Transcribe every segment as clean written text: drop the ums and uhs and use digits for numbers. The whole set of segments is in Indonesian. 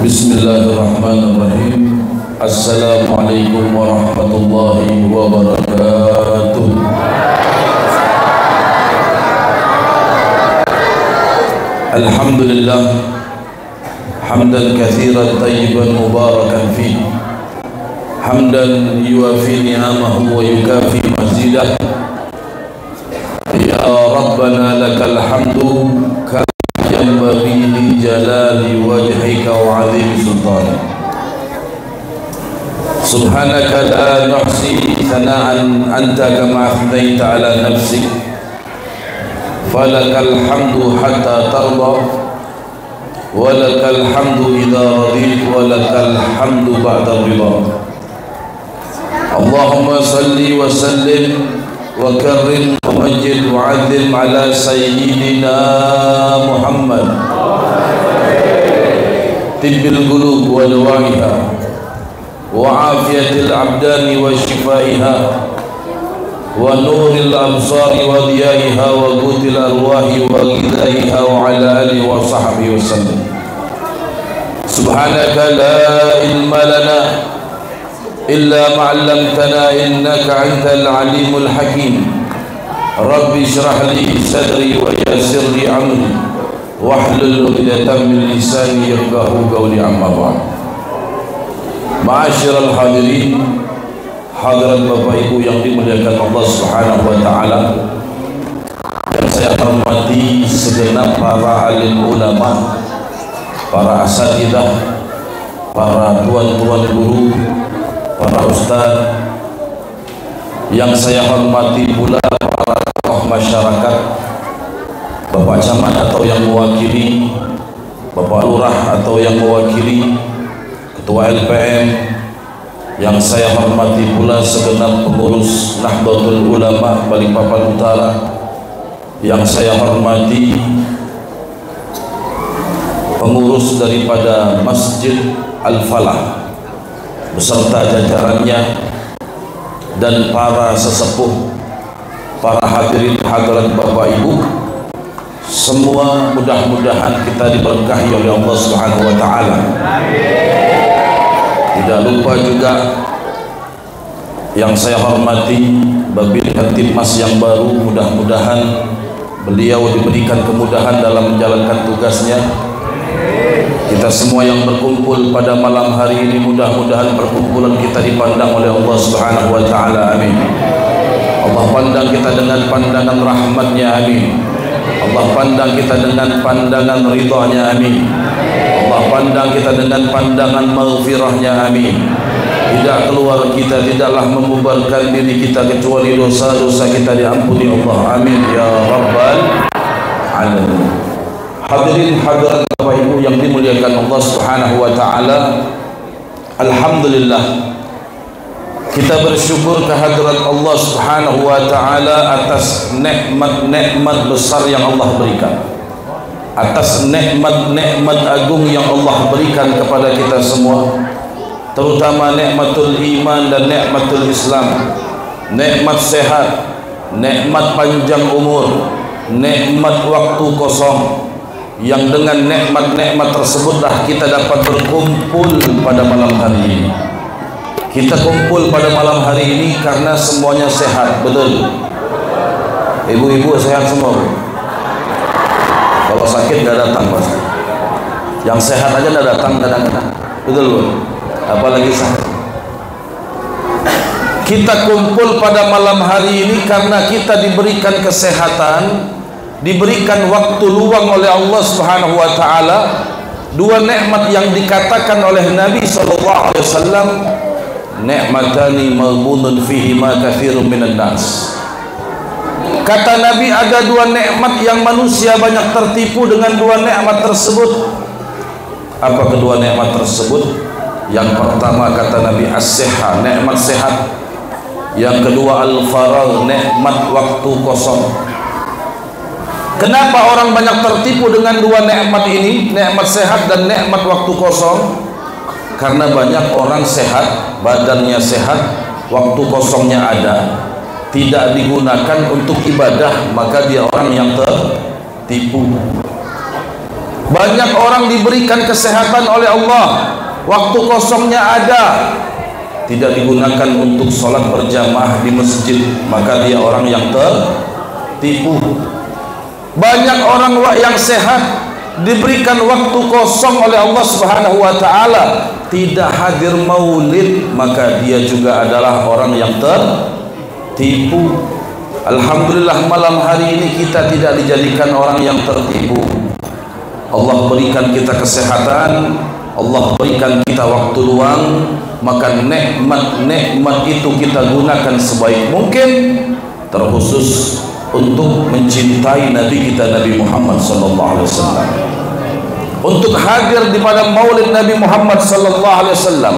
Bismillahirrahmanirrahim. Assalamualaikum warahmatullahi wabarakatuh. Alhamdulillah hamdan katsiran tayyiban mubarakan fihi, hamdan yuwafi ni'amahu wa yukafi mazidah. Ya Rabbana lakal hamdu yanbaghi li jalali wajhika wa 'azimi sultanik. Subhanaka la nuhsi thana'an anta kama athnaita ala nafsik, falakal hamdu hatta tarda, walakal hamdu idza radit, walakal hamdu ba'da ridha. Allahumma salli wa sallim wa karrim wa majid wa 'azzim ala sayyidina Muhammad tibbil qulub wa dawaiha wa afiyatil abdani wa shifaiha wa nuril absari wa diyaiha wa qutil arwahi wa ghidaiha wa ala alihi wa sahbihi wa sallam. Subhanaka la ilma lana illa ma'allamtana innaka antal alimul hakim. Rabbi shrah li sadri wa yassir li amri wahlul 'uqdatam min lisani yafqahu qawli, amma ba'd. Ma'asyiral hadirin, hadirat Bapak Ibu yang dimuliakan Allah Subhanahu wa taala, yang saya hormati segenap para alim ulama, para asatidzah, para tuan-tuan guru, para ustaz, yang saya hormati pula para tokoh masyarakat, Bapak Camat atau yang mewakili, Bapak Lurah atau yang mewakili, Ketua LPM, yang saya hormati pula segenap pengurus Nahdlatul Ulama Balikpapan Utara, yang saya hormati pengurus daripada Masjid Al-Falah beserta jajarannya, dan para sesepuh, para hadirin hadirat Bapak Ibu semua, mudah-mudahan kita diberkahi oleh Allah Subhanahu wa taala. Tidak lupa juga yang saya hormati Babin Kamtibmas yang baru, mudah-mudahan beliau diberikan kemudahan dalam menjalankan tugasnya. Kita semua yang berkumpul pada malam hari ini, mudah-mudahan perkumpulan kita dipandang oleh Allah Subhanahu wa taala, amin. Allah pandang kita dengan pandangan rahmatnya, amin. Allah pandang kita dengan pandangan ridhanya, amin. Allah pandang kita dengan pandangan maghfirahnya, amin. Tidak keluar kita, tidaklah membubarkan diri kita kecuali dosa-dosa kita diampuni Allah, amin ya rabbal alamin. Hadirin hadirat Bapak Ibu yang dimuliakan Allah Subhanahu wa taala, alhamdulillah kita bersyukur kehadirat Allah Subhanahu wa taala atas nikmat-nikmat besar yang Allah berikan, atas nikmat-nikmat agung yang Allah berikan kepada kita semua, terutama nikmatul iman dan nikmatul Islam, nikmat sehat, nikmat panjang umur, nikmat waktu kosong, yang dengan nikmat-nikmat tersebutlah kita dapat berkumpul pada malam hari ini. Kita kumpul pada malam hari ini karena semuanya sehat, betul? Ibu-ibu sehat semua? Kalau sakit gak datang pasti. Yang sehat aja gak datang kadang-kadang, betul Bu? Apalagi sakit. Kita kumpul pada malam hari ini karena kita diberikan kesehatan, diberikan waktu luang oleh Allah Subhanahu wa taala. Dua nikmat yang dikatakan oleh Nabi sallallahu alaihi wasallam, nikmatani maghbunun fihi ma katsirun minan nas. Kata Nabi, ada dua nikmat yang manusia banyak tertipu dengan dua nikmat tersebut. Apa kedua nikmat tersebut? Yang pertama kata Nabi as-sihah, nikmat sehat. Yang kedua al-faragh, nikmat waktu kosong. Kenapa orang banyak tertipu dengan dua nikmat ini, nikmat sehat dan nikmat waktu kosong? Karena banyak orang sehat, badannya sehat, waktu kosongnya ada, tidak digunakan untuk ibadah, maka dia orang yang tertipu. Banyak orang diberikan kesehatan oleh Allah, waktu kosongnya ada, tidak digunakan untuk sholat berjamaah di masjid, maka dia orang yang tertipu. Banyak orang yang sehat diberikan waktu kosong oleh Allah Subhanahu wa taala, tidak hadir maulid, maka dia juga adalah orang yang tertipu. Alhamdulillah malam hari ini kita tidak dijadikan orang yang tertipu. Allah berikan kita kesehatan, Allah berikan kita waktu luang, maka nikmat-nikmat itu kita gunakan sebaik mungkin, terkhusus untuk mencintai Nabi kita Nabi Muhammad sallallahu alaihi wasallam, untuk hadir di pada maulid Nabi Muhammad sallallahu alaihi wasallam.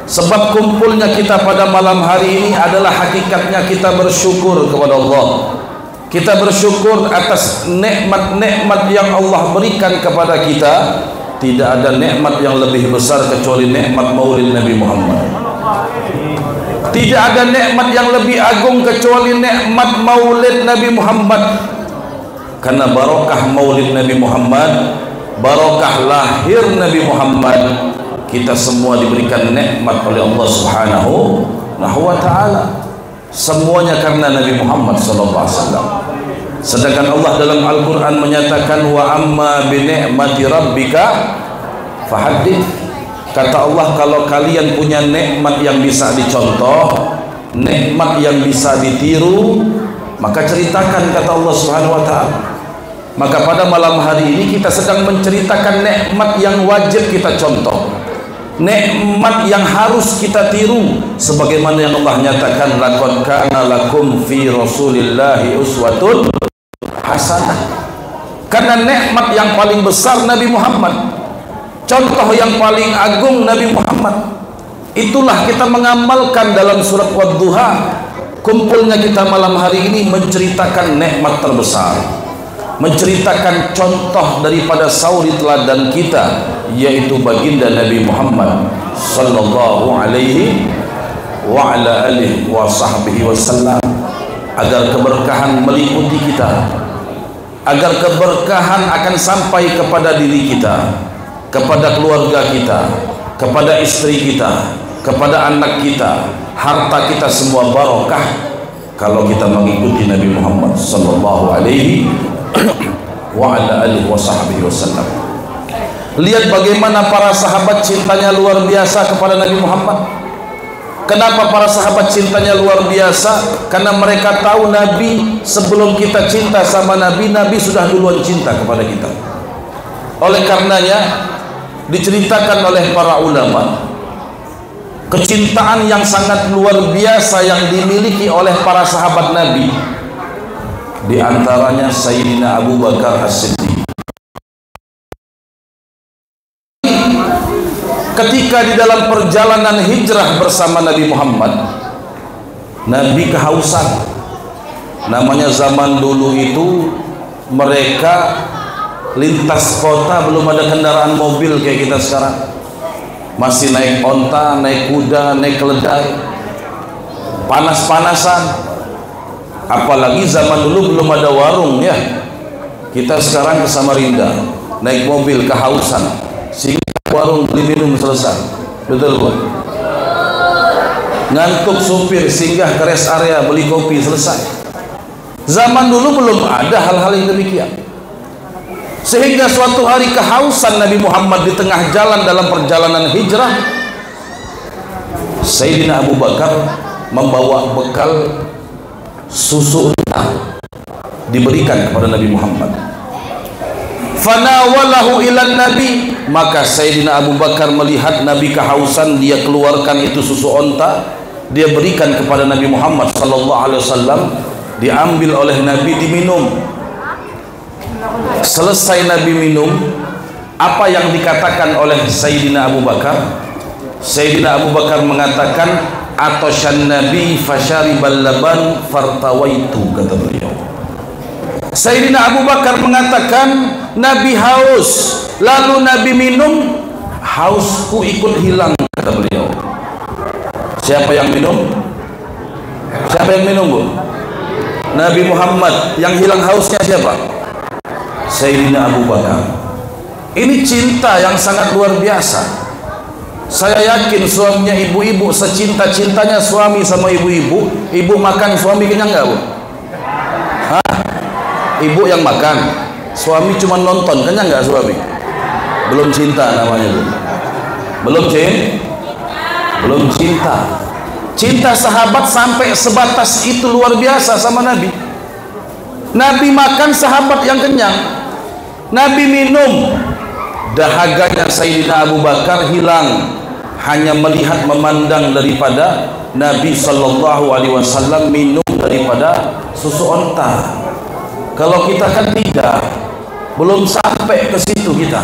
Sebab kumpulnya kita pada malam hari ini adalah hakikatnya kita bersyukur kepada Allah. Kita bersyukur atas nikmat-nikmat yang Allah berikan kepada kita. Tidak ada nikmat yang lebih besar kecuali nikmat maulid Nabi Muhammad. Tidak ada nikmat yang lebih agung kecuali nikmat maulid Nabi Muhammad. Karena barokah maulid Nabi Muhammad, barokah lahir Nabi Muhammad, kita semua diberikan nikmat oleh Allah Subhanahu wa taala. Semuanya karena Nabi Muhammad sallallahu alaihi wasallam. Sedangkan Allah dalam Al-Qur'an menyatakan wa amma bi ni'mati rabbika fahaddits. Kata Allah, kalau kalian punya nikmat yang bisa dicontoh, nikmat yang bisa ditiru, maka ceritakan, kata Allah Subhanahu wa taala. Maka pada malam hari ini kita sedang menceritakan nikmat yang wajib kita contoh, nikmat yang harus kita tiru, sebagaimana yang Allah nyatakan, laqad kana lakum fi rasulillahi uswatun hasanah. Karena nikmat yang paling besar Nabi Muhammad, contoh yang paling agung Nabi Muhammad, itulah kita mengamalkan dalam surat Wadduha. Kumpulnya kita malam hari ini menceritakan nikmat terbesar, menceritakan contoh daripada sauri teladan kita, yaitu baginda Nabi Muhammad sallallahu alaihi wa ala alihi wa sahbihi wasallam, agar keberkahan meliputi kita, agar keberkahan akan sampai kepada diri kita, kepada keluarga kita, kepada istri kita, kepada anak kita, harta kita semua barokah kalau kita mengikuti Nabi Muhammad sallallahu alaihi wa ala alihi wa sahbihi wasallam. Lihat bagaimana para sahabat cintanya luar biasa kepada Nabi Muhammad. Kenapa para sahabat cintanya luar biasa? Karena mereka tahu Nabi sebelum kita cinta sama Nabi, Nabi sudah duluan cinta kepada kita. Oleh karenanya diceritakan oleh para ulama kecintaan yang sangat luar biasa yang dimiliki oleh para sahabat Nabi. Di antaranya Sayyidina Abu Bakar As-Siddiq. Ketika di dalam perjalanan hijrah bersama Nabi Muhammad, Nabi kehausan. Namanya zaman dulu itu mereka lintas kota, belum ada kendaraan mobil kayak kita sekarang. Masih naik onta, naik kuda, naik keledai, panas-panasan. Apalagi zaman dulu belum ada warung ya. Kita sekarang ke Samarinda naik mobil kehausan, sehingga warung beli minum selesai. Betul Bu? Ngantuk supir singgah ke rest area beli kopi selesai. Zaman dulu belum ada hal-hal yang demikian. Sehingga suatu hari kehausan Nabi Muhammad di tengah jalan dalam perjalanan hijrah, Sayyidina Abu Bakar membawa bekal susu unta diberikan kepada Nabi Muhammad. Fanawalahu ilan Nabi, maka Sayyidina Abu Bakar melihat Nabi kehausan, dia keluarkan itu susu unta, dia berikan kepada Nabi Muhammad sallallahu alaihi wasallam, diambil oleh Nabi, diminum. Selesai Nabi minum, apa yang dikatakan oleh Sayyidina Abu Bakar? Sayyidina Abu Bakar mengatakan, atoshan Nabi fasharibal laban fartawaitu, kata beliau. Sayyidina Abu Bakar mengatakan, Nabi haus, lalu Nabi minum, hausku ikut hilang, kata beliau. Siapa yang minum? Siapa yang minum Bu? Nabi Muhammad. Yang hilang hausnya siapa? Sayyidina Abu Bakar. Ini cinta yang sangat luar biasa. Saya yakin suaminya ibu-ibu secinta-cintanya suami sama ibu-ibu, ibu makan suami kenyang nggak, Bu? Hah? Ibu yang makan, suami cuma nonton, kenyang nggak suami? Belum cinta namanya, Bu. Belum cinta. Cinta sahabat sampai sebatas itu luar biasa sama Nabi. Nabi makan, sahabat yang kenyang. Nabi minum, dahaganya Sayyidina Abu Bakar hilang, hanya melihat memandang daripada Nabi Sallallahu Alaihi Wasallam minum daripada susu onta. Kalau kita kan tidak, belum sampai ke situ kita.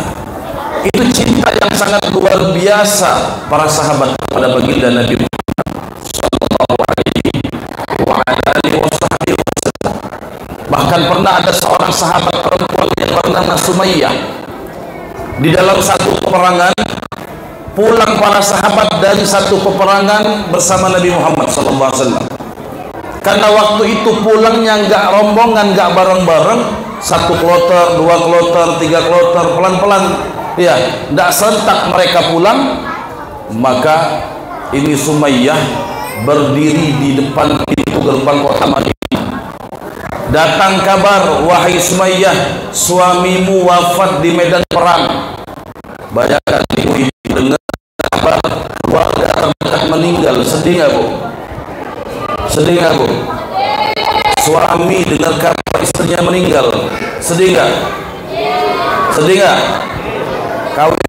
Itu cinta yang sangat luar biasa para sahabat pada baginda Nabi Sallallahu Alaihi Wasallam. Bahkan pernah ada seorang sahabat perempuan yang bernama Sumayyah. Di dalam satu peperangan, pulang para sahabat dari satu peperangan bersama Nabi Muhammad SAW. Karena waktu itu pulangnya nggak rombongan, nggak bareng-bareng, satu kloter, dua kloter, tiga kloter, pelan-pelan, ya, nggak serentak mereka pulang. Maka ini Sumayyah berdiri di depan pintu gerbang kota Madinah. Datang kabar, wahai Sumayyah, suamimu wafat di medan perang. Bayangkan ibu-ibu dengar kabar keluarga terdekat meninggal, sedih nggak, Bu? Sedih nggak, Bu? Suami dengar kabar istrinya meninggal, sedih nggak? Sedih nggak? Kawin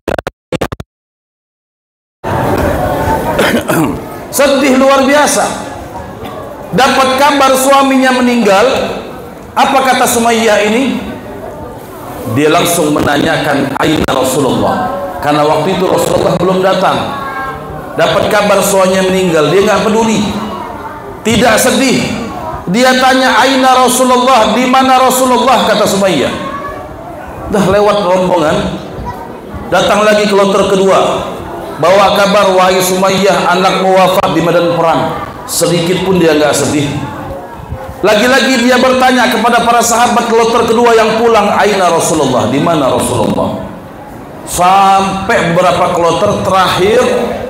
sedih luar biasa. Dapat kabar suaminya meninggal, apa kata Sumayyah ini? Dia langsung menanyakan aina Rasulullah, karena waktu itu Rasulullah belum datang. Dapat kabar suaminya meninggal, dia nggak peduli, tidak sedih. Dia tanya aina Rasulullah, di mana Rasulullah, kata Sumayyah. Dah lewat rombongan, datang lagi kloter kedua, bawa kabar, wahai Sumayyah, anakmu wafat di medan perang. Sedikit pun dia nggak sedih. Lagi-lagi dia bertanya kepada para sahabat kloter kedua yang pulang, aina Rasulullah, di mana Rasulullah? Sampai beberapa kloter terakhir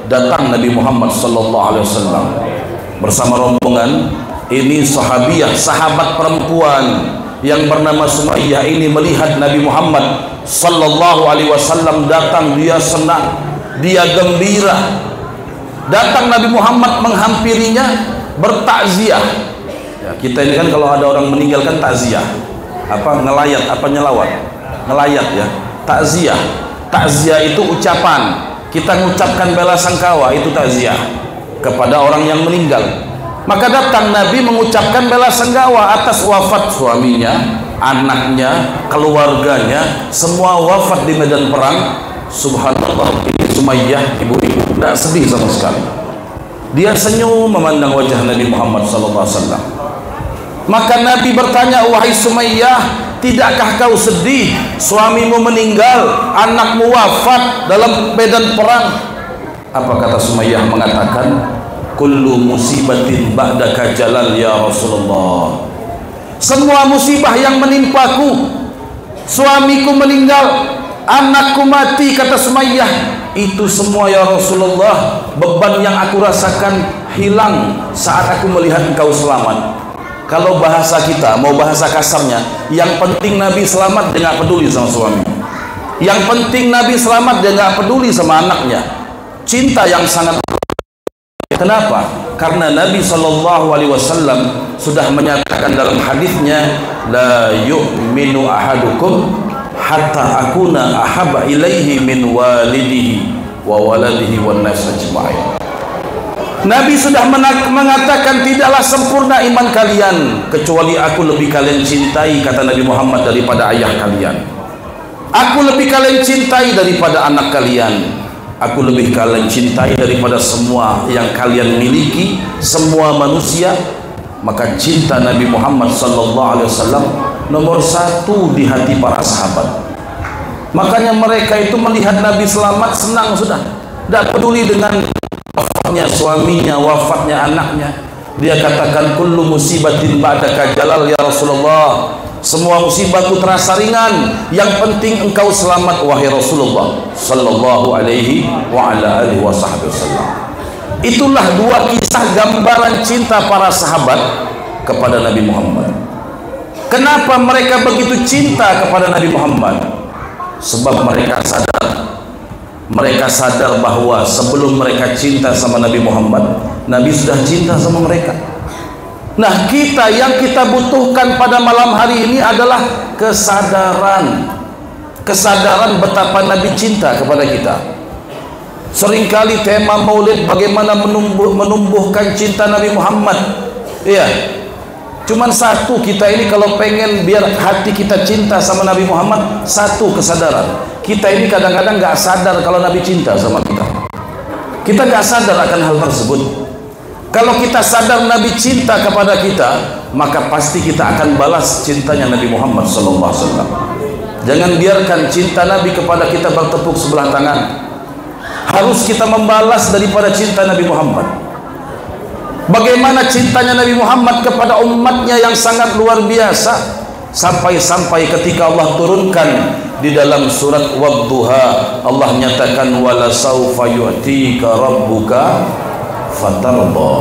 datang Nabi Muhammad sallallahu alaihi wasallam bersama rombongan. Ini sahabiah, sahabat perempuan yang bernama Sumayyah ini melihat Nabi Muhammad sallallahu alaihi wasallam datang, dia senang, dia gembira. Datang Nabi Muhammad menghampirinya, bertakziah. Ya, kita ini kan kalau ada orang meninggal kan takziah, apa ngelayat, apa nyelawat, ngelayat ya, takziah. Takziah itu ucapan, kita mengucapkan bela sangkawa, itu takziah kepada orang yang meninggal. Maka datang Nabi mengucapkan bela sangkawa atas wafat suaminya, anaknya, keluarganya, semua wafat di medan perang. Subhanallah, ini Sumayyah, ibu-ibu tidak sedih sama sekali. Dia senyum memandang wajah Nabi Muhammad SAW. Maka Nabi bertanya, wahai Sumayyah, tidakkah kau sedih suamimu meninggal, anakmu wafat dalam medan perang? Apa kata Sumayyah? Mengatakan, kullu musibatin ba'daka jalal ya Rasulullah. Semua musibah yang menimpaku, suamiku meninggal, anakku mati, kata Sumayyah, itu semua ya Rasulullah, beban yang aku rasakan hilang saat aku melihat engkau selamat. Kalau bahasa kita, mau bahasa kasarnya, yang penting Nabi selamat, dia nggak peduli sama suami. Yang penting Nabi selamat, dia nggak peduli sama anaknya. Cinta yang sangat. Kenapa? Karena Nabi Shallallahu Alaihi Wasallam sudah menyatakan dalam hadisnya, la yu'minu ahadukum hatta akuna ahabba ilaihi min walidihi wa waladihi wan nas ajma'in. Nabi sudah mengatakan, tidaklah sempurna iman kalian kecuali aku lebih kalian cintai, kata Nabi Muhammad, daripada ayah kalian. Aku lebih kalian cintai daripada anak kalian. Aku lebih kalian cintai daripada semua yang kalian miliki, semua manusia. Maka cinta Nabi Muhammad sallallahu alaihi wasallam nomor satu di hati para sahabat. Makanya mereka itu melihat Nabi selamat senang sudah, tidak peduli dengan wafatnya suaminya, wafatnya anaknya. Dia katakan, kullu musibatin ba'daka jalal ya Rasulullah. semua musibahku terasa ringan, yang penting engkau selamat wahai Rasulullah sallallahu alaihi wa ala alihi wasallam. Itulah dua kisah gambaran cinta para sahabat kepada Nabi Muhammad. Kenapa mereka begitu cinta kepada Nabi Muhammad? Sebab mereka sadar bahwa sebelum mereka cinta sama Nabi Muhammad, Nabi sudah cinta sama mereka. Nah, kita yang kita butuhkan pada malam hari ini adalah kesadaran betapa Nabi cinta kepada kita. Seringkali tema maulid bagaimana menumbuhkan cinta Nabi Muhammad. Iya, cuman satu, kita ini kalau pengen biar hati kita cinta sama Nabi Muhammad, satu kesadaran. Kita ini kadang-kadang gak sadar kalau Nabi cinta sama kita. Kita gak sadar akan hal tersebut. Kalau kita sadar Nabi cinta kepada kita, maka pasti kita akan balas cintanya Nabi Muhammad SAW. Jangan biarkan cinta Nabi kepada kita bertepuk sebelah tangan. Harus kita membalas daripada cinta Nabi Muhammad. Bagaimana cintanya Nabi Muhammad kepada umatnya yang sangat luar biasa, sampai ketika Allah turunkan di dalam surat Wadduha, Allah nyatakan wala saufa yu'tika rabbuka fatarda.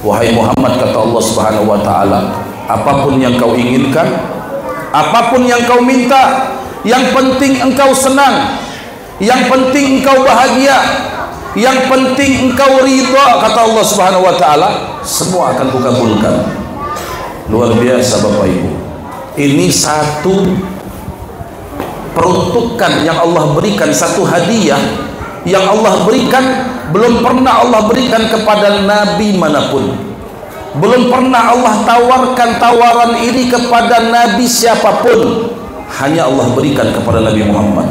Wahai Muhammad, kata Allah Subhanahu wa taala, apapun yang kau inginkan, apapun yang kau minta, yang penting engkau senang, yang penting engkau bahagia, yang penting engkau ridha, kata Allah Subhanahu wa taala, semua akan kukabulkan. Luar biasa Bapak Ibu. Ini satu peruntukan yang Allah berikan, satu hadiah yang Allah berikan, belum pernah Allah berikan kepada nabi manapun. Belum pernah Allah tawarkan tawaran ini kepada nabi siapapun, hanya Allah berikan kepada Nabi Muhammad.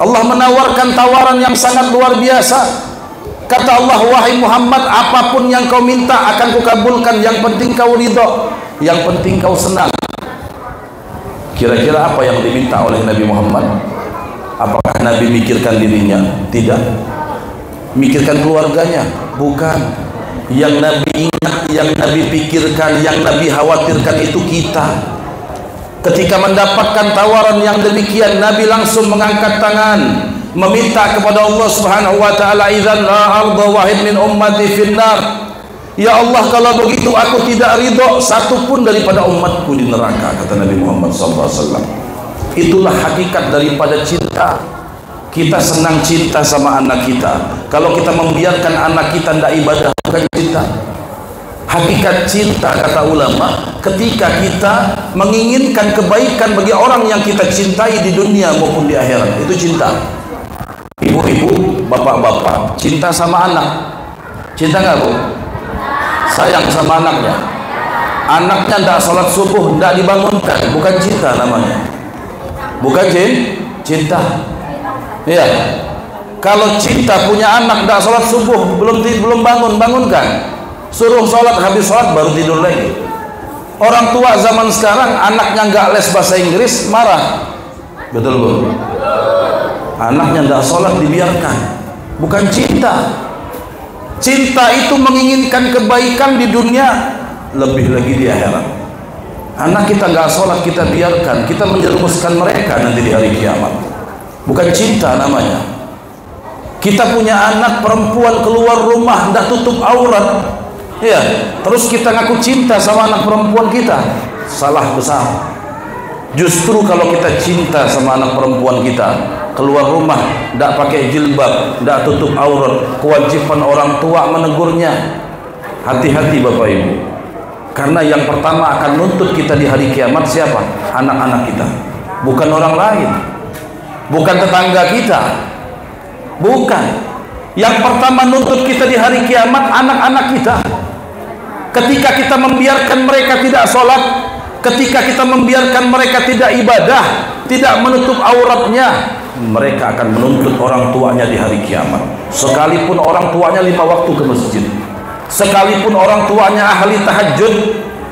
Allah menawarkan tawaran yang sangat luar biasa. Kata Allah, wahai Muhammad, apapun yang kau minta akan kukabulkan, yang penting kau ridho, yang penting kau senang. Kira-kira apa yang diminta oleh Nabi Muhammad? Apakah Nabi mikirkan dirinya? Tidak. Mikirkan keluarganya? Bukan. Yang Nabi ingat, yang Nabi pikirkan, yang Nabi khawatirkan itu kita. Ketika mendapatkan tawaran yang demikian, Nabi langsung mengangkat tangan, meminta kepada Allah Subhanahu wa taala, idzan la arda wahid min ummati finnar. Ya Allah, kalau begitu aku tidak ridho satu pun daripada umatku di neraka, kata Nabi Muhammad SAW. Itulah hakikat daripada cinta. Kita senang cinta sama anak kita. Kalau kita membiarkan anak kita tidak ibadah, bukan cinta. Hakikat cinta, kata ulama, ketika kita menginginkan kebaikan bagi orang yang kita cintai di dunia maupun di akhirat, itu cinta. Ibu-ibu, bapak-bapak, cinta sama anak. Cinta nggak Bu? Sayang sama anaknya. Anaknya tidak sholat subuh, tidak dibangunkan, bukan cinta namanya. Bukan cinta. Iya. Kalau cinta punya anak tidak sholat subuh, belum bangunkan. Suruh sholat, habis sholat baru tidur lagi. Orang tua zaman sekarang anaknya nggak les bahasa Inggris marah, betul Bu? Anaknya nggak sholat dibiarkan, bukan cinta. Cinta itu menginginkan kebaikan di dunia, lebih lagi di akhirat. Anak kita nggak sholat kita biarkan, kita menjerumuskan mereka nanti di hari kiamat. Bukan cinta namanya. Kita punya anak perempuan keluar rumah nggak tutup aurat, ya, terus kita ngaku cinta sama anak perempuan kita, salah besar. Justru kalau kita cinta sama anak perempuan kita, keluar rumah tidak pakai jilbab, tidak tutup aurat, kewajiban orang tua menegurnya. Hati-hati Bapak Ibu, karena yang pertama akan nuntut kita di hari kiamat siapa? Anak-anak kita, bukan orang lain, bukan tetangga kita, bukan. Yang pertama nuntut kita di hari kiamat anak-anak kita. Ketika kita membiarkan mereka tidak sholat, ketika kita membiarkan mereka tidak ibadah, tidak menutup auratnya, mereka akan menuntut orang tuanya di hari kiamat. Sekalipun orang tuanya 5 waktu ke masjid, sekalipun orang tuanya ahli tahajud,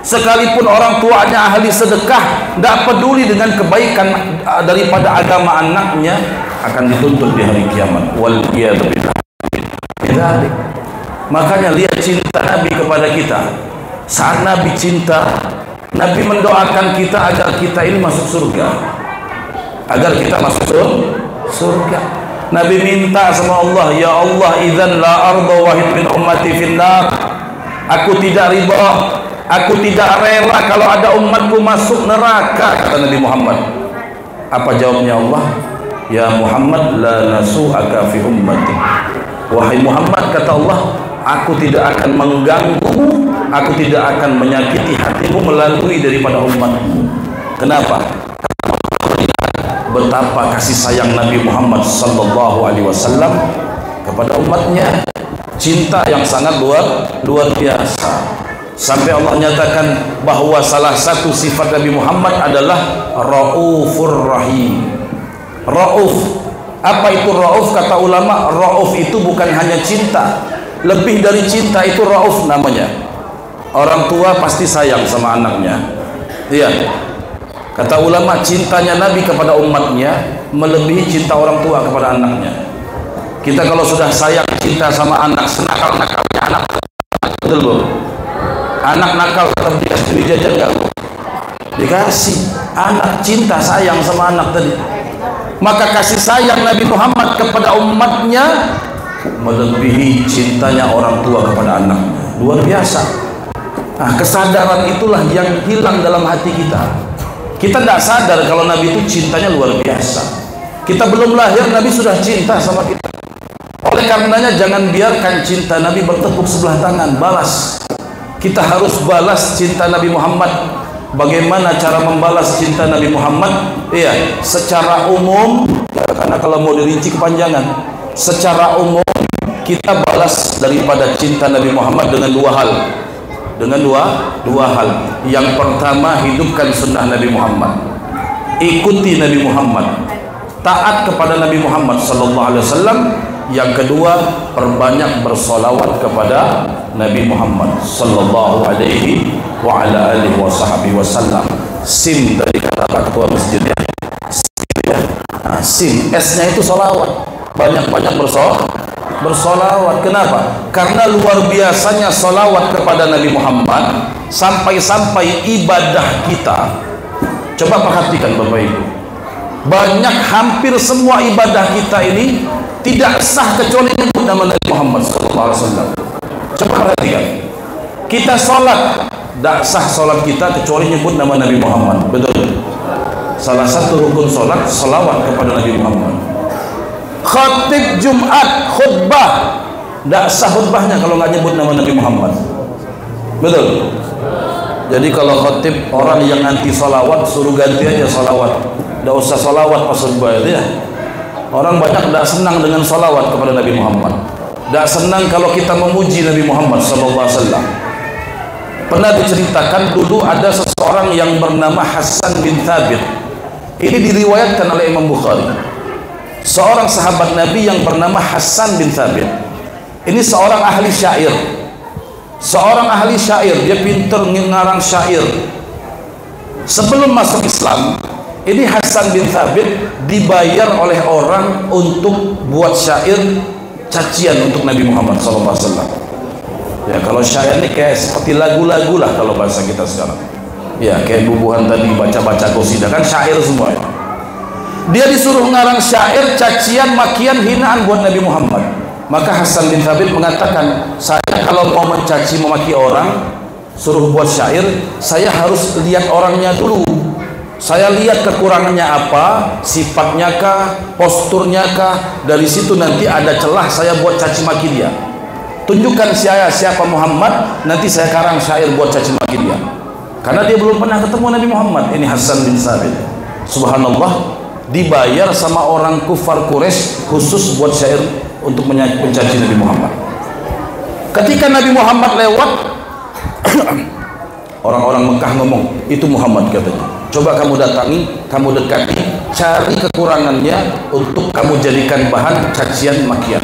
sekalipun orang tuanya ahli sedekah, tidak peduli dengan kebaikan daripada agama anaknya, akan dituntut di hari kiamat. Waliyadu billah. Makanya lihat cinta Nabi kepada kita. Saat Nabi cinta, Nabi mendoakan kita agar kita ini masuk surga, agar kita masuk surga. Nabi minta sama Allah, ya Allah, idzan la arda wahid min ummati finnar. Aku tidak ridha, aku tidak rela kalau ada umatku masuk neraka, kata Nabi Muhammad. Apa jawabnya Allah? Ya Muhammad, la nasu'aka fi ummati. Wahai Muhammad, kata Allah, aku tidak akan mengganggumu, aku tidak akan menyakiti hatimu melalui daripada umatmu. Kenapa? Betapa kasih sayang Nabi Muhammad sallallahu alaihi wasallam kepada umatnya, cinta yang sangat luar biasa, sampai Allah nyatakan bahwa salah satu sifat Nabi Muhammad adalah Raufur Rahim. Rauf, apa itu Rauf? Kata ulama, Rauf itu bukan hanya cinta, lebih dari cinta, itu Rauf namanya. Orang tua pasti sayang sama anaknya, iya. Kata ulama, cintanya Nabi kepada umatnya melebihi cinta orang tua kepada anaknya. Kita kalau sudah sayang cinta sama anak, senakal-nakalnya anak, betul bu? Anak nakal tetap dikasih jajan nggak bu? Dikasih. Anak cinta sayang sama anak tadi. Maka kasih sayang Nabi Muhammad kepada umatnya melebihi cintanya orang tua kepada anaknya. Luar biasa. Nah, kesadaran itulah yang hilang dalam hati kita. Kita tidak sadar kalau Nabi itu cintanya luar biasa. Kita belum lahir, Nabi sudah cinta sama kita. Oleh karenanya jangan biarkan cinta Nabi bertepuk sebelah tangan. Balas. Kita harus balas cinta Nabi Muhammad. Bagaimana cara membalas cinta Nabi Muhammad? Iya, secara umum, karena kalau mau dirinci kepanjangan. Secara umum kita balas daripada cinta Nabi Muhammad dengan dua hal. Dengan dua hal. Yang pertama, hidupkan sunnah Nabi Muhammad, ikuti Nabi Muhammad, taat kepada Nabi Muhammad sallallahu alaihi wasallam. Yang kedua, perbanyak bersolawat kepada Nabi Muhammad sallallahu alaihi wa ala alihi wasallam. SIM dari kata ketua masjidnya, SIM, ya. Nah, SIM, S-nya itu solawat. Banyak-banyak bersolawat. Kenapa? Karena luar biasanya solawat kepada Nabi Muhammad, sampai-sampai ibadah kita, coba perhatikan Bapak Ibu, banyak, hampir semua ibadah kita ini tidak sah kecuali menyebut nama Nabi Muhammad SAW. Coba perhatikan, kita sholat, tidak sah sholat kita kecuali menyebut nama Nabi Muhammad. Betul? Salah satu rukun sholat, sholawat kepada Nabi Muhammad. Khatib Jumat, khutbah, tidak sah khutbahnya kalau nggak nyebut nama Nabi Muhammad. Betul? Jadi kalau khatib orang yang anti salawat, suruh ganti aja salawat, tidak usah salawat pas khutbah itu ya. Orang banyak tidak senang dengan salawat kepada Nabi Muhammad, tidak senang kalau kita memuji Nabi Muhammad SAW. Pernah diceritakan dulu ada seseorang yang bernama Hasan bin Thabit. Ini diriwayatkan oleh Imam Bukhari. Seorang sahabat Nabi yang bernama Hasan bin Thabit. Ini seorang ahli syair. Seorang ahli syair, dia pintar ngarang syair. Sebelum masuk Islam, ini Hasan bin Thabit dibayar oleh orang untuk buat syair cacian untuk Nabi Muhammad SAW. Ya, kalau syair ini kayak seperti lagu-lagu lah kalau bahasa kita sekarang. Ya, kayak bubuhan tadi, baca-baca qasidah, kan syair semua ya. Dia disuruh ngarang syair cacian, makian, hinaan buat Nabi Muhammad. Maka Hasan bin Thabit mengatakan, saya kalau mau mencaci, memaki orang, suruh buat syair, saya harus lihat orangnya dulu. Saya lihat kekurangannya apa, sifatnya kah, posturnya kah, dari situ nanti ada celah saya buat caci maki dia. Tunjukkan saya siapa Muhammad, nanti saya karang syair buat caci maki dia. Karena dia belum pernah ketemu Nabi Muhammad. Ini Hasan bin Thabit, subhanallah, dibayar sama orang kufar Quraisy khusus buat syair untuk mencaci Nabi Muhammad. Ketika Nabi Muhammad lewat, orang-orang Mekah ngomong, itu Muhammad katanya. Coba kamu datangi, kamu dekati, cari kekurangannya untuk kamu jadikan bahan cacian makian.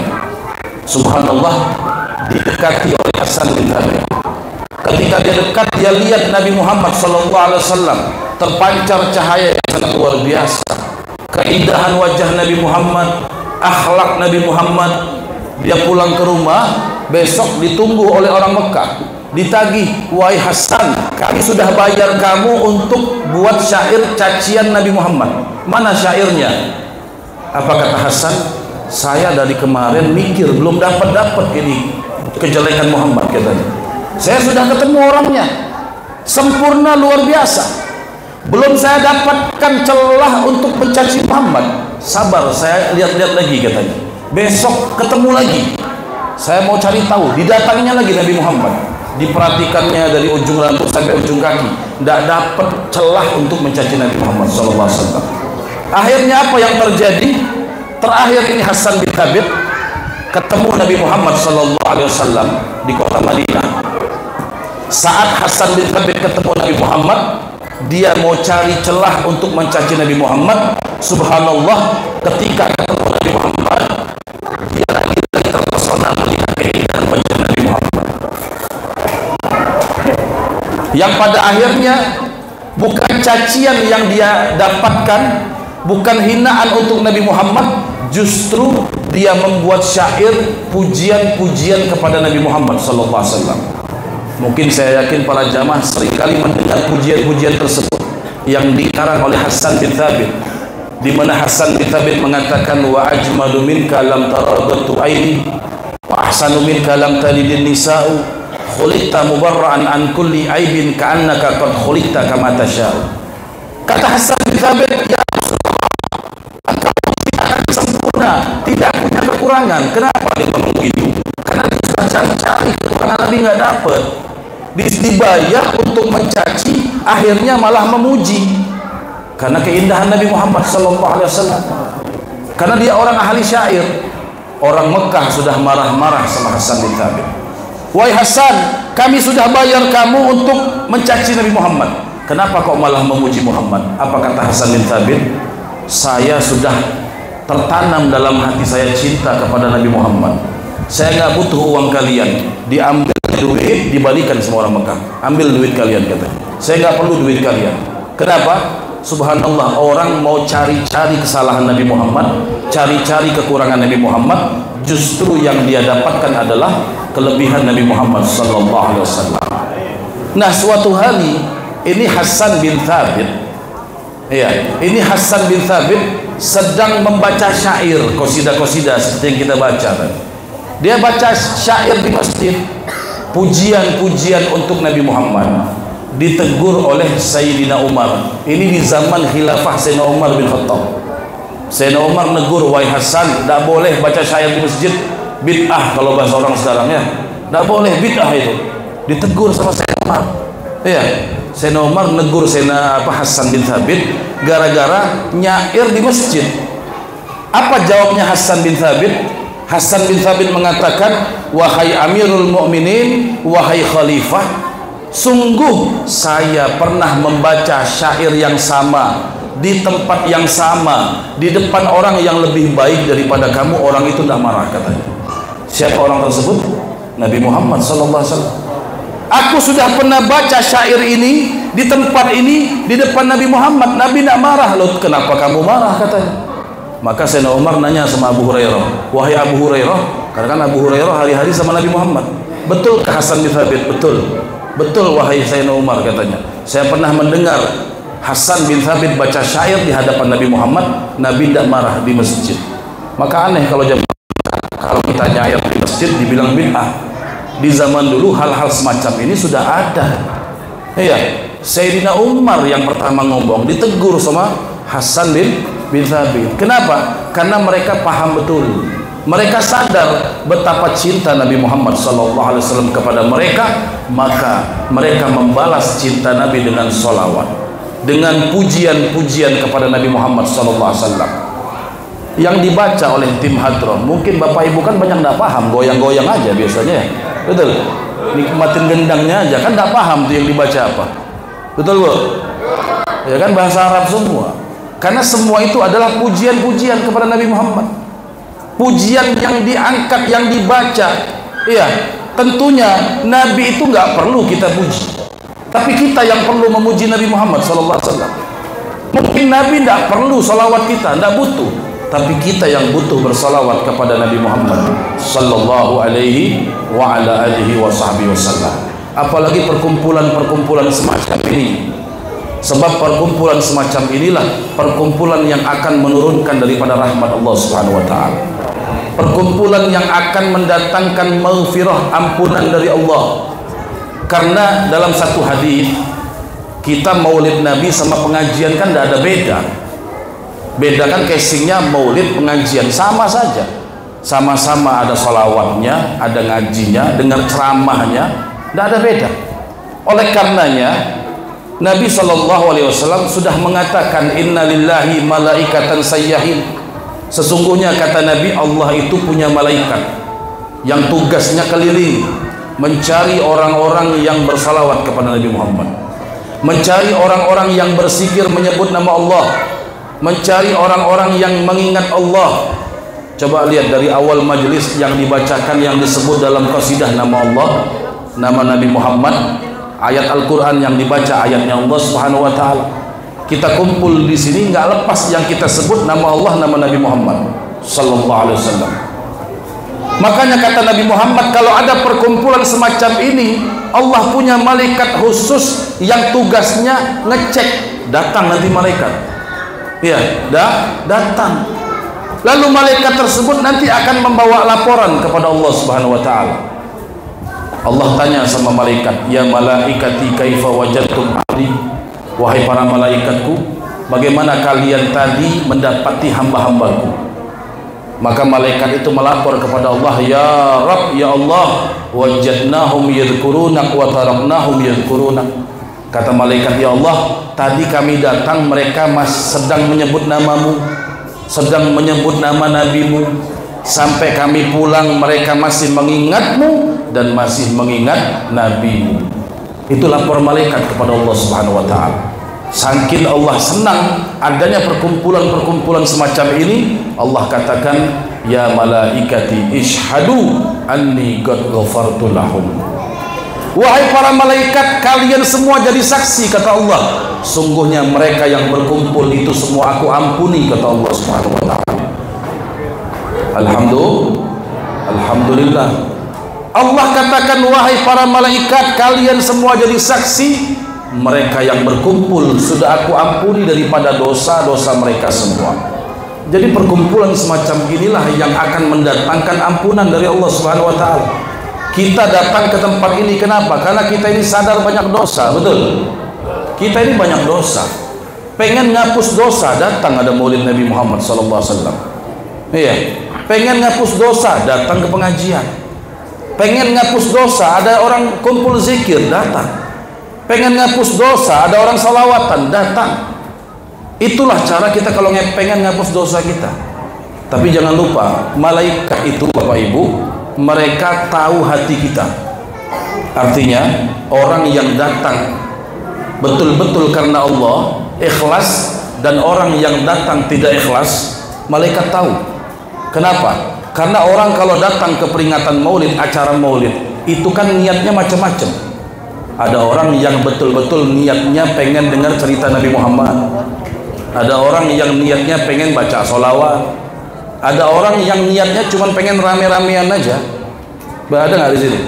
Subhanallah, didekati oleh Hasan bin Thabit. Ketika dia dekat, dia lihat Nabi Muhammad SAW terpancar cahaya yang sangat luar biasa. Keindahan wajah Nabi Muhammad, akhlak Nabi Muhammad. Dia pulang ke rumah, besok ditunggu oleh orang Mekah. ditagih, wahai Hasan, kami sudah bayar kamu untuk buat syair cacian Nabi Muhammad. Mana syairnya? Apa kata Hasan? Saya dari kemarin mikir belum dapat ini kejelekan Muhammad, katanya. Saya sudah ketemu orangnya, sempurna luar biasa. Belum saya dapatkan celah untuk mencaci Muhammad. Sabar, saya lihat-lihat lagi, katanya. Besok ketemu lagi. Saya mau cari tahu, didatanginya lagi Nabi Muhammad. Diperhatikannya dari ujung rambut sampai ujung kaki, tidak dapat celah untuk mencaci Nabi Muhammad SAW. Akhirnya apa yang terjadi? Terakhir ini Hasan bin Thabit ketemu Nabi Muhammad SAW di kota Madinah. Saat Hasan bin Thabit ketemu Nabi Muhammad, dia mau cari celah untuk mencaci Nabi Muhammad. Subhanallah, ketika ketemu Nabi Muhammad, dia lagi terpesona melihat keindahan wajah Nabi Muhammad, yang pada akhirnya bukan cacian yang dia dapatkan, bukan hinaan untuk Nabi Muhammad, justru dia membuat syair pujian-pujian kepada Nabi Muhammad SAW. Mungkin saya yakin para jamaah seringkali mendengar pujian-pujian tersebut yang dikarang oleh Hasan bin Thabit, di mana Hasan bin Thabit mengatakan, wa ajmalu minka lam taradatu aini wa ahsanu minka lam talidin nisa'u khuliqta mubarra'an an kulli aibin ka'annaka qad khuliqta kama tasha'u. Kata Hasan bin Thabit, ya Rasulullah, engkau akan sempurna, tidak punya kekurangan. Kenapa dia ngomong begitu? Karena dia sudah cari-cari kekurangan Nabi, nggak dapat. Dibayar untuk mencaci, akhirnya malah memuji karena keindahan Nabi Muhammad SAW. Karena dia orang ahli syair. Orang Mekah sudah marah-marah sama Hasan bin Thabit. Wahai Hasan, kami sudah bayar kamu untuk mencaci Nabi Muhammad, kenapa kok malah memuji Muhammad? Apa kata Hasan bin Thabit? Saya sudah tertanam dalam hati saya cinta kepada Nabi Muhammad. Saya nggak butuh uang kalian. Diambil duit, dibalikan semua orang Mekah. Ambil duit kalian, kata. Saya nggak perlu duit kalian. Kenapa? Subhanallah, orang mau cari-cari kesalahan Nabi Muhammad, cari-cari kekurangan Nabi Muhammad, justru yang dia dapatkan adalah kelebihan Nabi Muhammad SAW. Nah, suatu hari ini Hasan bin Thabit, ya, ini Hasan bin Thabit sedang membaca syair, qasidah-qasidah seperti yang kita baca tadi. Dia baca syair di masjid, pujian-pujian untuk Nabi Muhammad. Ditegur oleh Sayyidina Umar. Ini di zaman khilafah Sayyidina Umar bin Khattab. Sayyidina Umar negur, wahai Hasan, tidak boleh baca syair di masjid, bid'ah kalau bahasa orang sekarang, ya. Tidak boleh, bid'ah itu. Ditegur sama Sayyidina Umar. Ya, Sayyidina Umar negur Sayyidina Hasan bin Thabit gara-gara nyair di masjid. Apa jawabnya Hasan bin Thabit? Hasan bin Thabit mengatakan, wahai Amirul Mukminin, wahai Khalifah, sungguh saya pernah membaca syair yang sama di tempat yang sama, di depan orang yang lebih baik daripada kamu. Orang itu tidak marah, katanya. Siapa orang tersebut? Nabi Muhammad SAW. Aku sudah pernah baca syair ini di tempat ini, di depan Nabi Muhammad. Nabi tidak marah. Loh, kenapa kamu marah, katanya. Maka Sayyidina Umar nanya sama Abu Hurairah, wahai Abu Hurairah, karena kan Abu Hurairah hari-hari sama Nabi Muhammad, betul ke Hasan bin Thabit? Betul. Betul wahai Sayyidina Umar, katanya. Saya pernah mendengar Hasan bin Thabit baca syair di hadapan Nabi Muhammad, Nabi tidak marah di masjid. Maka aneh kalau kita nyair di masjid dibilang bid'ah. Di zaman dulu hal-hal semacam ini sudah ada. Iya, Sayyidina Umar yang pertama ngomong, ditegur sama Hasan bin Thabit. Kenapa? Karena mereka paham betul. Mereka sadar betapa cinta Nabi Muhammad SAW kepada mereka, maka mereka membalas cinta Nabi dengan sholawat, dengan pujian-pujian kepada Nabi Muhammad SAW yang dibaca oleh tim hadroh. Mungkin Bapak Ibu kan banyak tidak paham, goyang-goyang aja biasanya, betul? Nikmatin gendangnya aja, kan tidak paham tuh yang dibaca apa, betul Bu? Ya kan, bahasa Arab semua. Karena semua itu adalah pujian-pujian kepada Nabi Muhammad. Pujian yang diangkat, yang dibaca. Iya, tentunya Nabi itu nggak perlu kita puji, tapi kita yang perlu memuji Nabi Muhammad SAW. Mungkin Nabi tidak perlu salawat kita, tidak butuh, tapi kita yang butuh bersalawat kepada Nabi Muhammad sallallahu alaihi wa ala alihi wa sahbihi wasallam. apalagi perkumpulan-perkumpulan semacam ini. Sebab perkumpulan semacam inilah perkumpulan yang akan menurunkan daripada rahmat Allah Subhanahu wa taala. Perkumpulan yang akan mendatangkan maghfirah, ampunan dari Allah. Karena dalam satu hadis, kita maulid Nabi sama pengajian kan tidak ada beda. Beda kan casingnya, maulid pengajian sama saja. Sama-sama ada salawatnya, ada ngajinya, dengar ceramahnya, tidak ada beda. Oleh karenanya Nabi SAW sudah mengatakan, Inna lillahi malaikatan sayyahin. Sesungguhnya kata Nabi, Allah itu punya malaikat yang tugasnya keliling mencari orang-orang yang bersalawat kepada Nabi Muhammad, mencari orang-orang yang berzikir menyebut nama Allah, mencari orang-orang yang mengingat Allah. Coba lihat dari awal majelis yang dibacakan, yang disebut dalam qasidah nama Allah, nama Nabi Muhammad, ayat Al-Quran yang dibaca, ayatnya Allah Subhanahu wa taala. Kita kumpul di sini nggak lepas yang kita sebut nama Allah, nama Nabi Muhammad sallallahu alaihi wasallam. Makanya kata Nabi Muhammad, kalau ada perkumpulan semacam ini, Allah punya malaikat khusus yang tugasnya ngecek. Datang nanti malaikat, ya, datang. Lalu malaikat tersebut nanti akan membawa laporan kepada Allah Subhanahu wa taala. Allah tanya sama malaikat, ya malaikati kaifa wajadtum abdi, wahai para malaikatku, bagaimana kalian tadi mendapati hamba-hambaku? Maka malaikat itu melapor kepada Allah, ya Rabb, ya Allah, wajadnahum yadhkurunak wa taraknahum yadhkurunak. Kata malaikat, ya Allah, tadi kami datang, mereka sedang menyebut namamu, sedang menyebut nama nabimu, sampai kami pulang mereka masih mengingatmu dan masih mengingat nabimu. Itu lapor malaikat kepada Allah Subhanahu wa taala. Saking Allah senang adanya perkumpulan-perkumpulan semacam ini, Allah katakan, ya malaikati ishhadu anni qad ghafartu lahum. Wahai para malaikat, kalian semua jadi saksi, kata Allah, sungguhnya mereka yang berkumpul itu semua aku ampuni, kata Allah Subhanahu wa taala. Alhamdulillah. Allah katakan, wahai para malaikat, kalian semua jadi saksi, mereka yang berkumpul sudah aku ampuni daripada dosa-dosa mereka semua. Jadi perkumpulan semacam inilah yang akan mendatangkan ampunan dari Allah Subhanahu wa taala. Kita datang ke tempat ini kenapa? Karena kita ini sadar banyak dosa, betul? Kita ini banyak dosa. Pengen ngapus dosa, datang ada maulid Nabi Muhammad sallallahu alaihi wasallam. Iya. Pengen ngapus dosa, datang ke pengajian. Pengen ngapus dosa, ada orang kumpul zikir, datang. Pengen ngapus dosa, ada orang salawatan, datang. Itulah cara kita kalau pengen ngapus dosa kita. Tapi jangan lupa, malaikat itu Bapak Ibu, mereka tahu hati kita. Artinya orang yang datang betul-betul karena Allah, ikhlas, dan orang yang datang tidak ikhlas, malaikat tahu. Kenapa? Karena orang kalau datang ke peringatan maulid, acara maulid, itu kan niatnya macam-macam. Ada orang yang betul-betul niatnya pengen dengar cerita Nabi Muhammad. Ada orang yang niatnya pengen baca sholawat. Ada orang yang niatnya cuma pengen rame-ramean aja. Ada nggak di sini?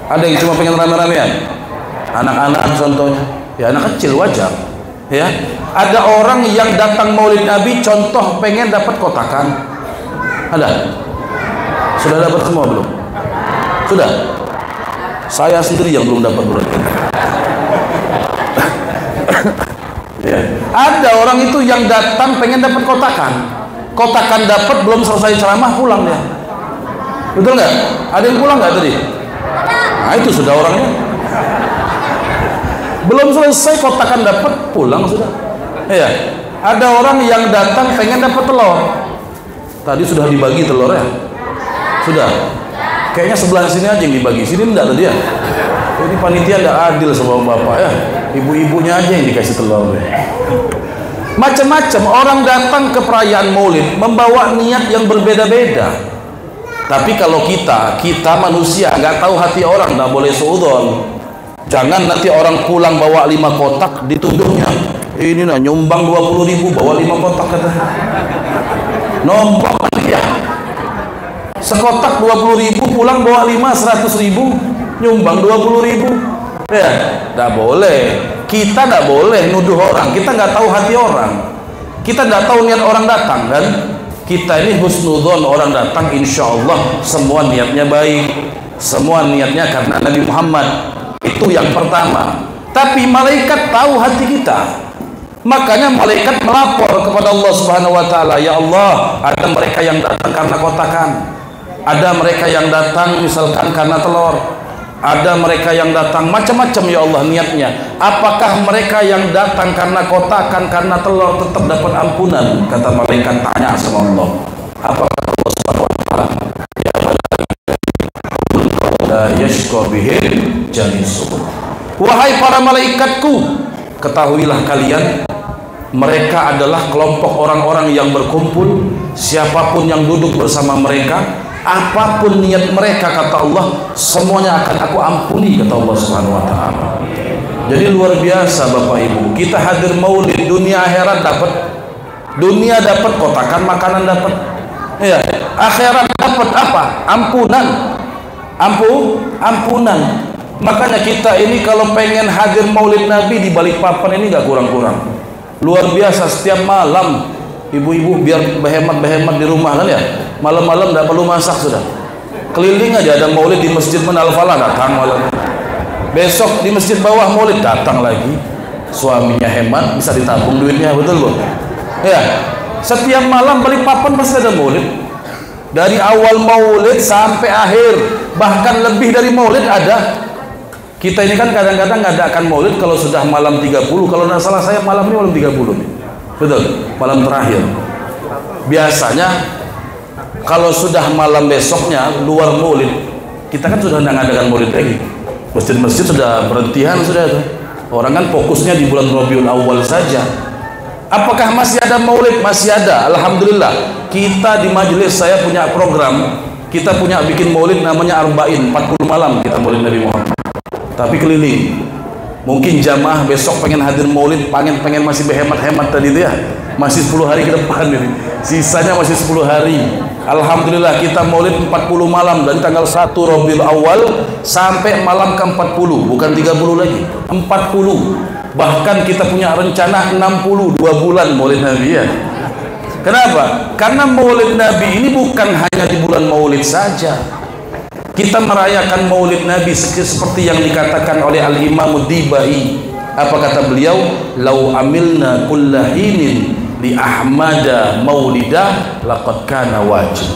Ada yang cuma pengen rame-ramean? Anak-anak contohnya. Ya anak kecil wajar. Ya. Ada orang yang datang maulid Nabi, contoh pengen dapat kotakan. Ada? Sudah dapat semua belum? Sudah? Saya sendiri yang belum dapat berarti. Ya. Ada orang itu yang datang pengen dapat kotakan. Kotakan dapat, belum selesai ceramah pulang dia. Betul nggak? Ada yang pulang nggak tadi? Nah itu sudah orangnya. Belum selesai kotakan dapat, pulang sudah. Iya. Ada orang yang datang pengen dapat telur. Tadi sudah dibagi telurnya. Sudah. Kayaknya sebelah sini aja yang dibagi, sini enggak tadi ya. Ini panitia enggak adil sama bapak ya. Ibu-ibunya aja yang dikasih telur. Macam-macam orang datang ke perayaan maulid membawa niat yang berbeda-beda. Tapi kalau kita manusia nggak tahu hati orang, nggak boleh suudzon. Jangan nanti orang pulang bawa 5 kotak dituduhnya. Ini nah nyumbang 20.000 bawa 5 kotak katanya. Nombok ya. Sekotak 20.000 pulang bawa 100.000. nyumbang 20.000. Ya, nggak boleh. Kita nggak boleh nuduh orang. Kita nggak tahu hati orang. Kita nggak tahu niat orang datang kan. Kita ini husnudzon orang datang, insya Allah semua niatnya baik, semua niatnya karena Nabi Muhammad. Itu yang pertama. Tapi malaikat tahu hati kita. Makanya malaikat melapor kepada Allah Subhanahu wa taala, ya Allah, ada mereka yang datang karena kotakan. Ada mereka yang datang misalkan karena telur. Ada mereka yang datang macam-macam ya Allah niatnya. Apakah mereka yang datang karena kotakan, karena telur tetap dapat ampunan? Kata malaikat tanya sama Allah. Apakah Allah Subhanahu wa taala la yashqa bihim jalisuh. Wahai para malaikatku, ketahuilah kalian, mereka adalah kelompok orang-orang yang berkumpul. Siapapun yang duduk bersama mereka, apapun niat mereka, kata Allah, semuanya akan aku ampuni, kata Allah Subhanahu wa taala. Jadi luar biasa Bapak Ibu, kita hadir maulid, dunia akhirat dapat. Dunia dapat kotakan, makanan dapat. Ya, akhirat dapat apa? Ampunan. Ampunan. Makanya kita ini kalau pengen hadir maulid Nabi di Balikpapan ini gak kurang-kurang. Luar biasa, setiap malam ibu-ibu biar berhemat-berhemat di rumah kan ya, malam-malam gak perlu masak sudah, keliling aja. Ada maulid di Masjid Al-Falah, datang malam. Besok di masjid bawah maulid, datang lagi. Suaminya hemat, bisa ditabung duitnya, betul Bu? Ya, setiap malam Balikpapan pasti ada maulid. Dari awal maulid sampai akhir, bahkan lebih dari maulid ada. Kita ini kan kadang-kadang ngadakan maulid kalau sudah malam 30. Kalau tidak salah saya malam ini malam 30 nih. Betul, malam terakhir. Biasanya kalau sudah malam besoknya luar maulid, kita kan sudah tidak ngadakan maulid lagi. Masjid-masjid sudah berhentian sudah tuh. Orang kan fokusnya di bulan Rabiul Awal saja. Apakah masih ada maulid? Masih ada, alhamdulillah. Kita di majelis saya punya program, kita punya bikin maulid namanya Arba'in, 40 malam kita maulid Nabi Muhammad. Tapi keliling. Mungkin jamaah besok pengen hadir maulid, pengen masih berhemat-hemat tadi itu ya. Masih 10 hari ke depan ini. Sisanya masih 10 hari. Alhamdulillah kita maulid 40 malam dari tanggal 1 Rabiul Awal sampai malam ke-40, bukan 30 lagi. 40. Bahkan kita punya rencana 62 bulan maulid Nabi ya. Kenapa? Karena maulid Nabi ini bukan hanya di bulan maulid saja. Kita merayakan maulid Nabi seperti yang dikatakan oleh Al-Imam Dibai. Apa kata beliau? Lau amilna kulla hinin li Ahmada maulidah laqad kana wajib.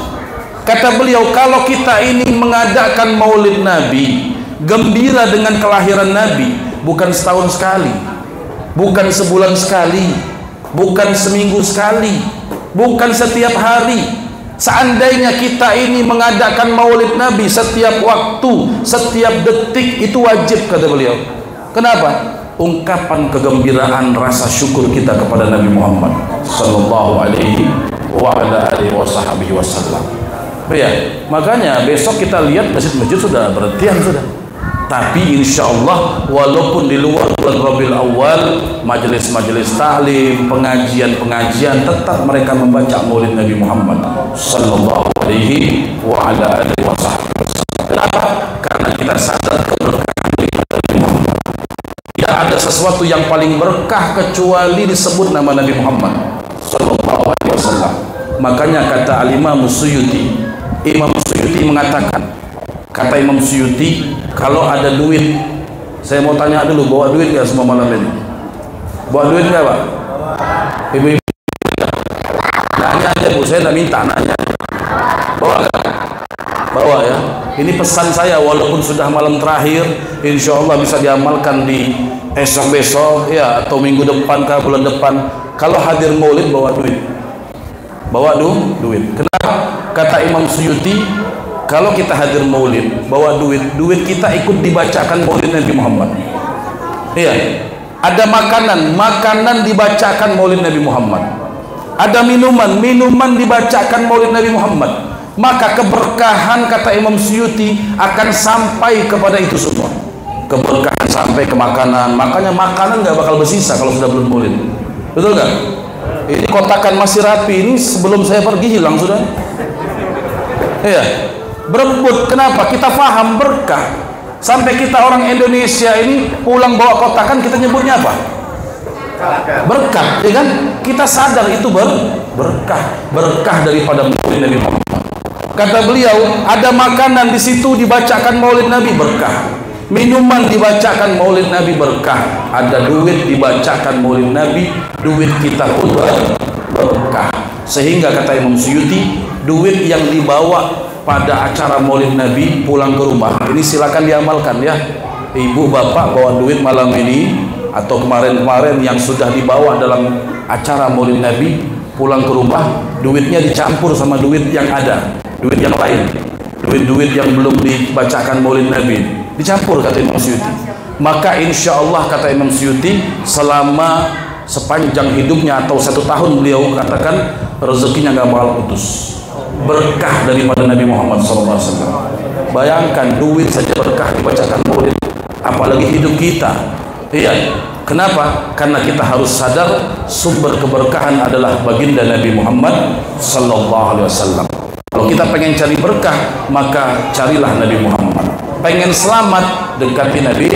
Kata beliau, kalau kita ini mengadakan maulid Nabi, gembira dengan kelahiran Nabi, bukan setahun sekali, bukan sebulan sekali, bukan seminggu sekali, bukan setiap hari. Seandainya kita ini mengadakan maulid Nabi setiap waktu, setiap detik, itu wajib, kata beliau. Kenapa? Ungkapan kegembiraan rasa syukur kita kepada Nabi Muhammad sallallahu alaihi wa ala alihi wasallam. Ya, makanya besok kita lihat masjid-masjid sudah berhentian sudah. Tapi insya Allah walaupun di luar bulan Rabiul Awal, majelis-majelis taklim, pengajian-pengajian, tetap mereka membaca maulid Nabi Muhammad sallallahu alaihi wa ala alihi wasallam. Kenapa? Karena kita sadar keberkahan Nabi Muhammad. Tidak ada sesuatu yang paling berkah kecuali disebut nama Nabi Muhammad sallallahu alaihi wasallam. Makanya kata Al-Imam Suyuti, Imam Suyuti mengatakan, kata Imam Suyuti, kalau ada duit, saya mau tanya dulu, bawa duit nggak semua malam ini? Bawa duit nggak Pak? Ibu-ibu nanya aja Bu, saya nggak minta, nanya. Bawa nggak? Bawa ya. Ini pesan saya, walaupun sudah malam terakhir, insya Allah bisa diamalkan di esok-besok ya, atau minggu depan ke bulan depan. Kalau hadir maulid bawa duit, bawa duit. Kenapa? Kata Imam Suyuti, kalau kita hadir maulid bawa duit kita ikut dibacakan maulid Nabi Muhammad. Iya, ada makanan dibacakan maulid Nabi Muhammad. Ada minuman dibacakan maulid Nabi Muhammad. Maka keberkahan, kata Imam Suyuti, akan sampai kepada itu semua. Keberkahan sampai ke makanan. Makanya makanan nggak bakal bersisa kalau sudah belum maulid. Betul nggak? Ini kotakan masih rapi, ini sebelum saya pergi hilang sudah. Iya, berebut. Kenapa? Kita paham berkah. Sampai kita orang Indonesia ini pulang bawa kotakan, kita nyebutnya apa? Berkah, ya kan? Kita sadar itu berkah daripada maulid Nabi Muhammad. Kata beliau, ada makanan di situ dibacakan maulid Nabi, berkah. Minuman dibacakan maulid Nabi, berkah. Ada duit dibacakan maulid Nabi, duit kita pun berkah. Sehingga kata Imam Suyuti, duit yang dibawa pada acara maulid Nabi pulang ke rumah, ini silakan diamalkan ya. Ibu bapak bawa duit malam ini atau kemarin-kemarin yang sudah dibawa dalam acara maulid Nabi, pulang ke rumah, duitnya dicampur sama duit yang ada, duit yang lain, duit-duit yang belum dibacakan maulid Nabi, dicampur kata Imam Suyuti. Maka insya Allah kata Imam Suyuti, selama sepanjang hidupnya atau 1 tahun beliau katakan rezekinya nggak bakal putus, berkah daripada Nabi Muhammad SAW. Bayangkan duit saja berkah dibacakan maulid, apalagi hidup kita. Iya, kenapa? Karena kita harus sadar sumber keberkahan adalah baginda Nabi Muhammad SAW. Kalau kita pengen cari berkah, maka carilah Nabi Muhammad. Pengen selamat, dekati Nabi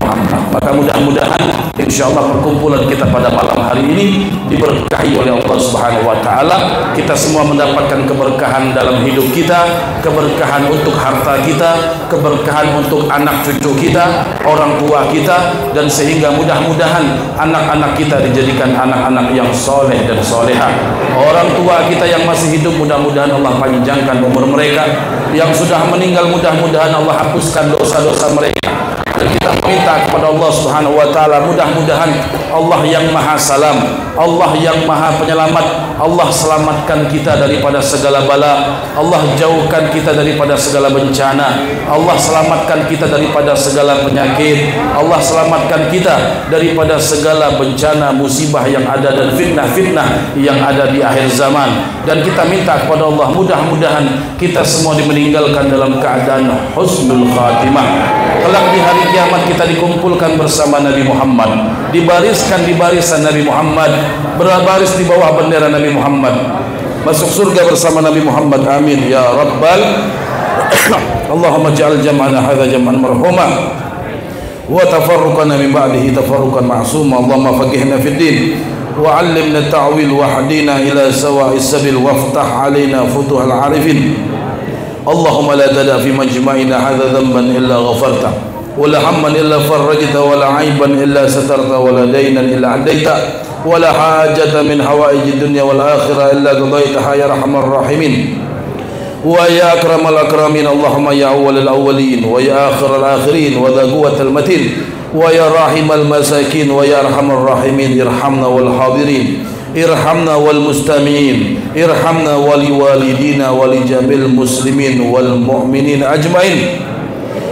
Muhammad. Maka mudah-mudahan insyaallah perkumpulan kita pada malam hari ini diberkahi oleh Allah Subhanahu wa taala. Kita semua mendapatkan keberkahan dalam hidup kita, keberkahan untuk harta kita, keberkahan untuk anak cucu kita, orang tua kita, dan sehingga mudah-mudahan anak-anak kita dijadikan anak-anak yang soleh dan soleha. Orang tua kita yang masih hidup mudah-mudahan Allah panjangkan umur mereka, yang sudah meninggal mudah-mudahan Allah hapuskan dosa-dosa mereka. Dan kita minta kepada Allah Subhanahu wa taala, mudah-mudahan Allah yang Maha Salam, Allah yang Maha Penyelamat, Allah selamatkan kita daripada segala bala, Allah jauhkan kita daripada segala bencana, Allah selamatkan kita daripada segala penyakit, Allah selamatkan kita daripada segala bencana musibah yang ada dan fitnah-fitnah yang ada di akhir zaman. Dan kita minta kepada Allah, mudah-mudahan kita semua meninggalkan dalam keadaan husnul khatimah. Kelak di hari kiamat kita dikumpulkan bersama Nabi Muhammad, dibariskan di barisan Nabi Muhammad, berbaris di bawah bendera Nabi Muhammad, masuk surga bersama Nabi Muhammad. Amin ya rabbal Allahumma ja'al jam'ana hadza jam'an marhuma wa tafarruqana min ba'dihi tafarruqan ma'suma. Allahumma faqihna fid din wa 'allimna ta'wil wa hadina ila sawa'is sabil waftah 'alaina futuhal 'arifin. Allahumma la tada fi majma'ina hadha dhanban illa ghafarta wala hamman illa farajta wala aiban illa satarta wala daynan illa adaita wala hajata min hawaiji dunya wal akhirah illa qadaitaha ya arhamar rahimin wa ya akramal akramin. Allahumma ya awwalal awwalin wa ya akhiral akhirin wa dha quwwatal matin wa ya rahimal masakin wa ya arhamar rahimin. Irhamna wal hadirin, irhamna wal mustami'in, irhamna wali walidina wali jamil muslimin wal mu'minin ajmain.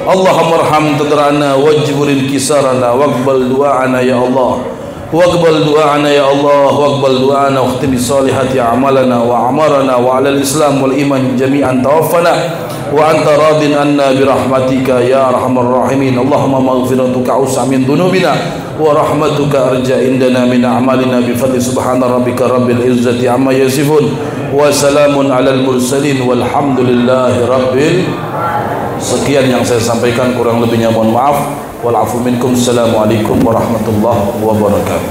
Allahumma arham tadra'ana wajbur inkisarana waqbal du'ana ya Allah, waqbal du'ana ya Allah, waqbal du'ana wa khtim salihati a'malana wa amarana wa 'alal islam wal iman jami'an tawaffana wa anta radin anna bi rahmatika ya arhamar rahimin. Allahumma maghfiratuka awsa' min dhunubina wa rahmatuka arja indana min a'malina bi fadli subhana rabbika rabbil izzati amma yasifun wa salamun 'alal mursalin walhamdulillahi rabbil. Sekian yang saya sampaikan, kurang lebihnya mohon maaf. Wal afu minkum. Assalamualaikum warahmatullahi wabarakatuh.